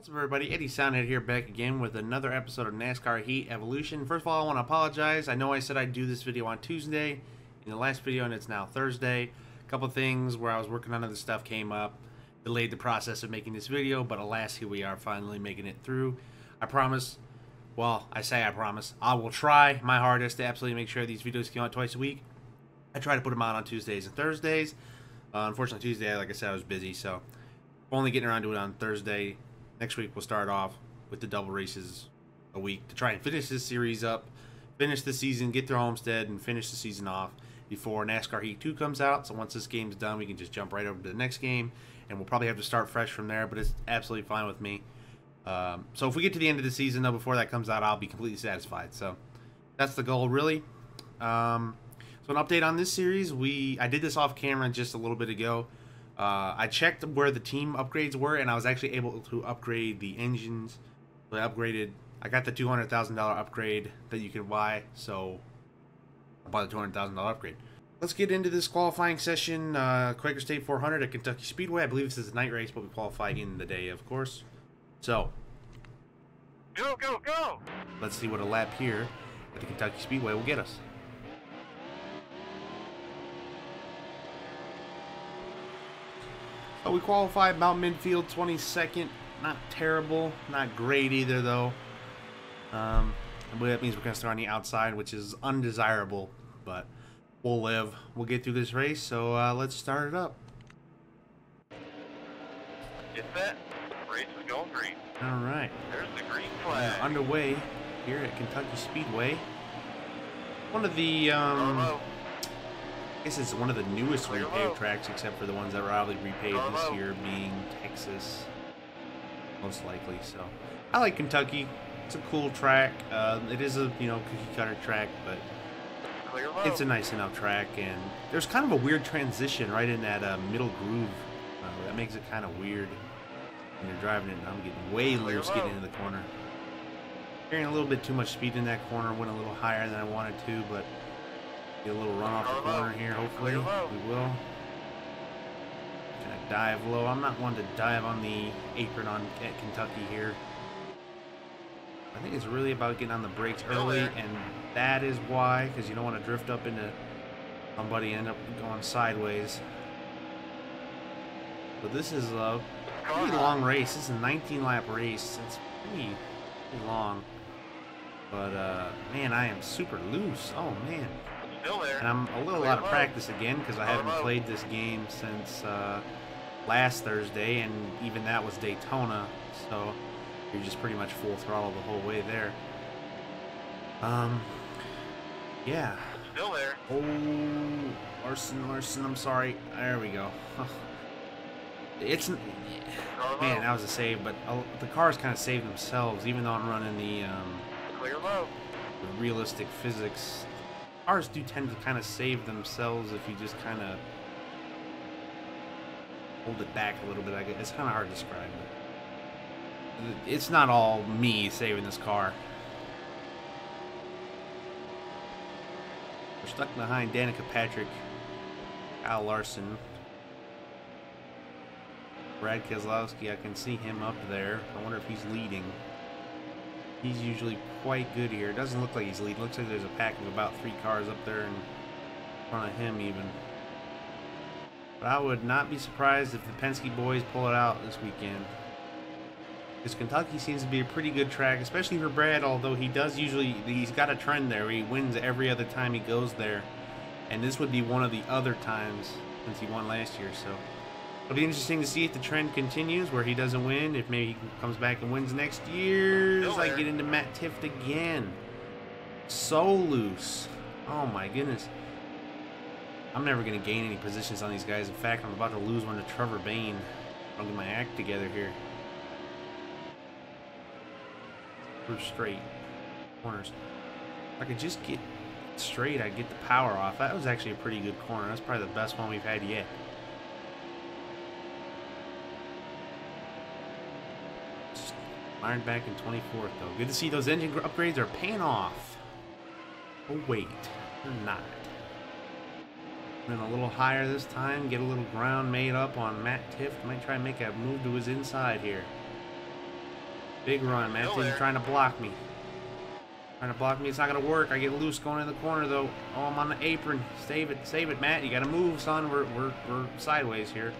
What's up, everybody? Eddie Soundhead here, back again with another episode of NASCAR Heat Evolution. First of all, I want to apologize. I know I said I'd do this video on Tuesday in the last video, and it's now Thursday. A couple things where I was working on other stuff came up, delayed the process of making this video, but alas, here we are finally making it through. I promise, well, I say I promise, I will try my hardest to absolutely make sure these videos come out twice a week. I try to put them out on Tuesdays and Thursdays. Unfortunately, Tuesday, like I said, I was busy, so only getting around to it on Thursday. Next week, we'll start off with the double races a week to try and finish this series up, finish the season, get through Homestead, and finish the season off before NASCAR Heat 2 comes out. So once this game's done, we can just jump right over to the next game, and we'll probably have to start fresh from there, but it's absolutely fine with me. So if we get to the end of the season, though, before that comes out, I'll be completely satisfied. So that's the goal, really. So an update on this series, I did this off camera just a little bit ago. I checked where the team upgrades were, and I was actually able to upgrade the engines. So I got the $200,000 upgrade that you can buy, so I bought the $200,000 upgrade. Let's get into this qualifying session. Quaker State 400 at Kentucky Speedway. I believe this is a night race, but we qualify in the day, of course. So, go, go, go! Let's see what a lap here at the Kentucky Speedway will get us. So we qualified about midfield, 22nd. Not terrible, not great either, though. I believe that means we're going to start on the outside, which is undesirable, but we'll live. We'll get through this race, so let's start it up. Get set. Race is going green. All right. There's the green flag. We're underway here at Kentucky Speedway. One of the, I guess it's one of the newest repaved tracks, except for the ones that were probably repaved this year, being Texas, most likely. So, I like Kentucky. It's a cool track. It is a cookie cutter track, but it's a nice enough track. And there's kind of a weird transition right in that middle groove. That makes it kind of weird when you're driving it. And I'm getting way loose getting into the corner. Carrying a little bit too much speed in that corner. Went a little higher than I wanted to, but. Get a little run off the corner here, hopefully. We will. Gonna dive low. I'm not one to dive on the apron at Kentucky here. I think it's really about getting on the brakes early, and that is why, because you don't want to drift up into somebody and end up going sideways. But this is a pretty long race. This is a 19-lap race. It's pretty long. But, man, I am super loose. Oh, man. And I'm a little out of practice again because I haven't played this game since last Thursday, and even that was Daytona, so you're just pretty much full throttle the whole way there. Yeah. Still there. Oh, Larson, I'm sorry. There we go. It's, man, that was a save, but the cars kind of saved themselves, even though I'm running the realistic physics. Cars do tend to kind of save themselves if you just kind of hold it back a little bit. I guess it's kind of hard to describe, but it's not all me saving this car. We're stuck behind Danica Patrick, Kyle Larson, Brad Keselowski. I can see him up there. I wonder if he's leading. He's usually quite good here. It doesn't look like he's leading. Looks like there's a pack of about 3 cars up there in front of him even. But I would not be surprised if the Penske boys pull it out this weekend. Because Kentucky seems to be a pretty good track, especially for Brad, although he's got a trend there where he wins every other time he goes there. And this would be one of the other times since he won last year, so. It'll be interesting to see if the trend continues where he doesn't win, if maybe he comes back and wins next year. As I get into Matt Tifft again. So loose. Oh my goodness. I'm never going to gain any positions on these guys. In fact, I'm about to lose one to Trevor Bayne. I'll get my act together here. We're straight. Corners. If I could just get straight, I'd get the power off. That was actually a pretty good corner. That's probably the best one we've had yet. Iron back in 24th, though. Good to see those engine upgrades are paying off. Oh, wait. They're not. Then a little higher this time. Get a little ground made up on Matt Tifft. Might try and make a move to his inside here. Big run, man. Still there. Trying to block me. Trying to block me. It's not going to work. I get loose going in the corner, though. Oh, I'm on the apron. Save it, Matt. You got to move, son. We're sideways here.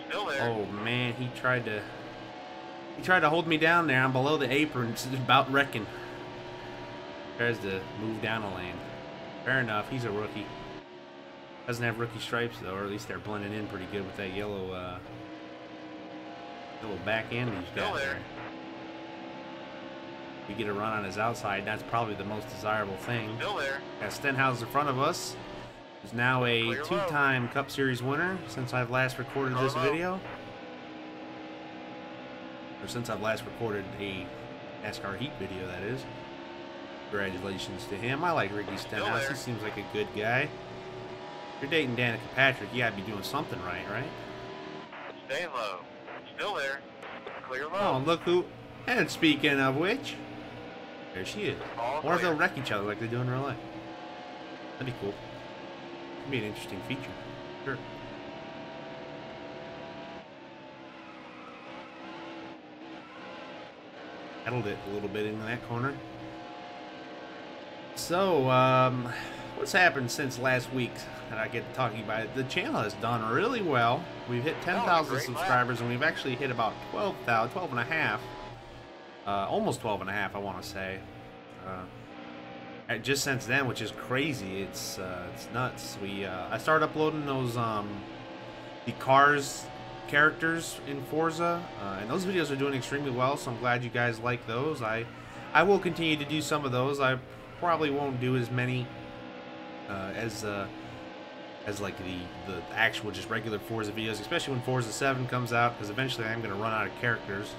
Still there. Oh, man. He tried to hold me down there. I'm below the apron. It's about wrecking. Tries to move down a lane. Fair enough. He's a rookie. Doesn't have rookie stripes, though, or at least they're blending in pretty good with that yellow back end he's got there. We get a run on his outside. That's probably the most desirable thing. Still there. Got Stenhouse in front of us. Who's now a two-time Cup Series winner since I've last recorded this video. Or since I've last recorded a NASCAR Heat video, that is. Congratulations to him. I like Ricky Stenhouse. He seems like a good guy. If you're dating Danica Patrick, you gotta be doing something right? Stay low. Still there. Clear low. Oh, look who... And speaking of which... There she is. All Or if clear. they'll wreck each other like they do in real life. That'd be cool. That'd be an interesting feature. Sure. Settled it a little bit into that corner. So, what's happened since last week that I get to talking about it? The channel has done really well. We've hit 10,000 subscribers, and we've actually hit about 12,000, 12 and a half. Almost 12 and a half, I want to say. Just since then, which is crazy. It's nuts. I started uploading those the cars characters in Forza, and those videos are doing extremely well. So I'm glad you guys like those. I will continue to do some of those. I probably won't do as many as like the actual just regular Forza videos, especially when Forza 7 comes out, because eventually I'm going to run out of characters.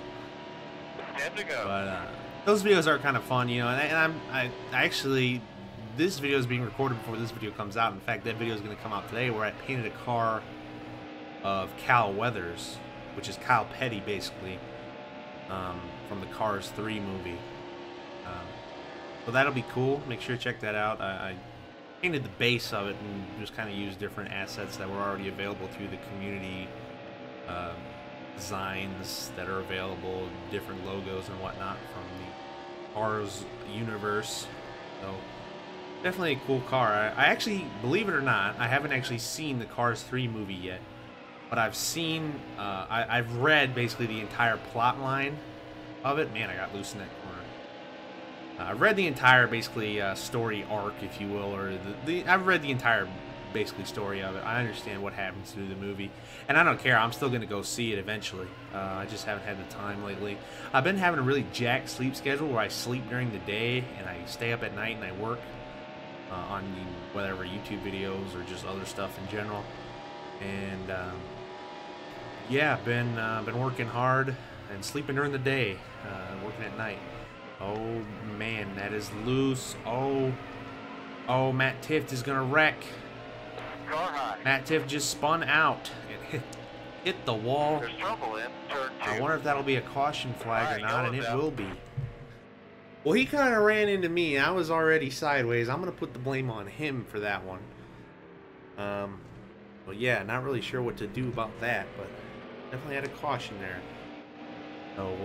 Time to go. But those videos are kind of fun, you know. And I actually, this video is being recorded before this video comes out. In fact, that video is going to come out today, where I painted a car of Cal Weathers, which is Kyle Petty, basically, from the Cars 3 movie. So that'll be cool. Make sure to check that out. I painted the base of it and just kind of used different assets that were already available through the community designs that are available, different logos and whatnot from the Cars universe. So definitely a cool car. I actually, believe it or not, I haven't actually seen the Cars 3 movie yet, but I've seen, I've read basically the entire plot line of it. Man, I got loose in that corner. I've read the entire, basically, story arc, if you will, or I've read the entire, basically, story of it. I understand what happens through the movie, and I don't care. I'm still going to go see it eventually. I just haven't had the time lately. I've been having a really jacked sleep schedule where I sleep during the day, and I stay up at night, and I work on whatever YouTube videos or just other stuff in general. And, yeah, been working hard and sleeping during the day, working at night. Oh, man, that is loose. Oh, Matt Tifft is going to wreck. Car high. Matt Tifft just spun out. It hit the wall. There's trouble in turn 2. I wonder if that'll be a caution flag or not, and it down. will be. Well, he kind of ran into me. I was already sideways. I'm going to put the blame on him for that one. Well, yeah, not really sure what to do about that, but definitely had a caution there. So,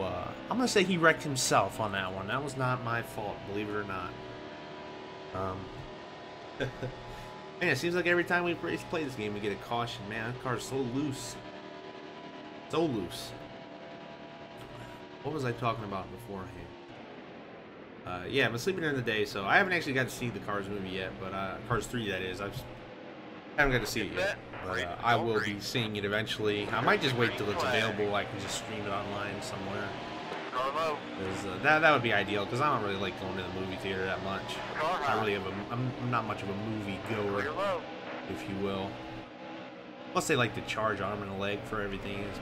I'm going to say he wrecked himself on that one. That was not my fault, believe it or not. Man, it seems like every time we play this game, we get a caution. Man, that car's so loose. So loose. What was I talking about beforehand? Yeah, I've been sleeping during the day, so I haven't actually got to see the Cars movie yet, but Cars 3, that is. I haven't got to see it yet. But I will be seeing it eventually. I might just wait till it's available. I can just stream it online somewhere. Carlo. That would be ideal, because I don't really like going to the movie theater that much. I'm not much of a movie goer, if you will. Plus, they like to charge arm and a leg for everything. It's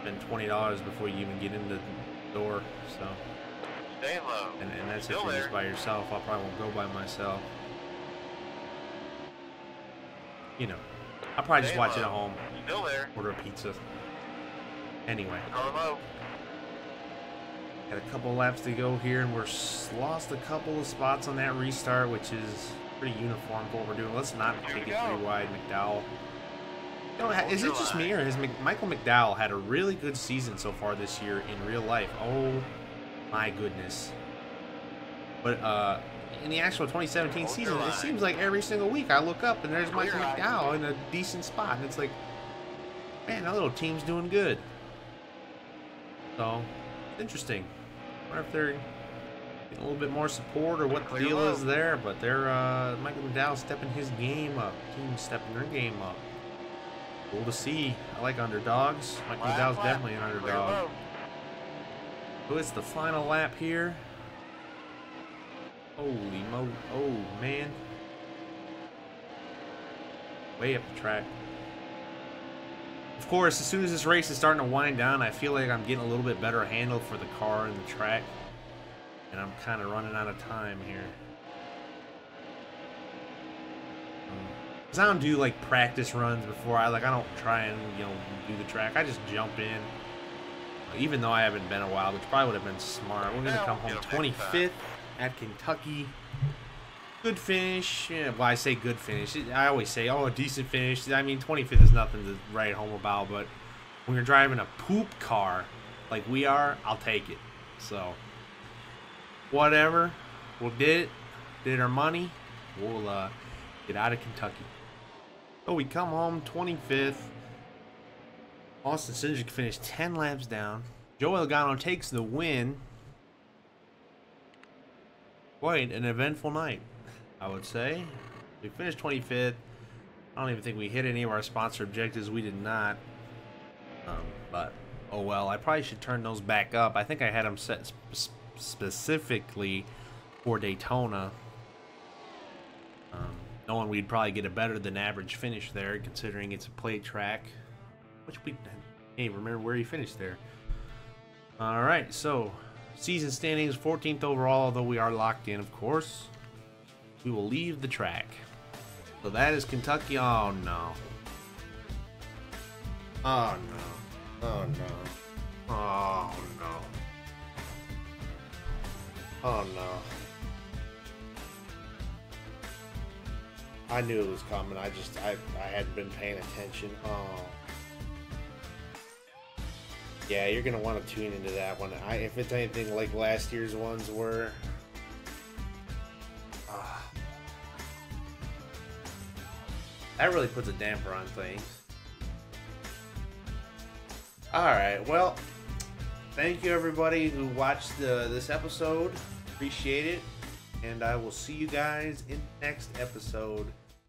been $20 before you even get into the door. So, Stay low. and that's if you're just by yourself. I probably won't go by myself. You know, I'll probably just watch it at home. Still there. Order a pizza. Anyway. Carlo. Got a couple laps to go here, and we're lost a couple of spots on that restart, which is pretty uniform for what we're doing. Let's not take it 3 wide, McDowell. You know, is it just me, or has Michael McDowell had a really good season so far this year in real life? Oh my goodness. But in the actual 2017 season, it seems like every single week I look up and there's Michael McDowell in a decent spot, and it's like, man, that little team's doing good. So, interesting. I wonder if they're getting a little bit more support or what the deal is there, but they're Michael McDowell stepping his game up. Team stepping their game up. Cool to see. I like underdogs. Michael McDowell's definitely an underdog. So it's the final lap here. Holy mo! Oh man! Way up the track. Of course, as soon as this race is starting to wind down, I feel like I'm getting a little bit better handle for the car and the track, and I'm kind of running out of time here. Cause I don't do like practice runs before I don't try and do the track. I just jump in. Even though I haven't been a while, which probably would have been smart. We're gonna come home 25th at Kentucky. Good finish. Yeah, well, I say good finish. I always say, oh, a decent finish. I mean, 25th is nothing to write home about, but when you're driving a poop car like we are, I'll take it. So, whatever. We did our money. We'll get out of Kentucky. So we come home 25th. Austin Cindric finished 10 laps down. Joe Logano takes the win. Quite an eventful night, I would say. We finished 25th. I don't even think we hit any of our sponsor objectives. We did not. But, oh well. I probably should turn those back up. I think I had them set specifically for Daytona. Knowing we'd probably get a better than average finish there, considering it's a plate track. Which we can't remember where he finished there. Alright, so season standings, 14th overall, although we are locked in, of course. We will leave the track. So that is Kentucky. Oh no. Oh no. Oh no. Oh no. Oh no. I knew it was coming. I hadn't been paying attention. Oh. Yeah, you're gonna want to tune into that one. If it's anything like last year's ones were. That really puts a damper on things. Alright, well, thank you everybody who watched this episode. Appreciate it. And I will see you guys in the next episode.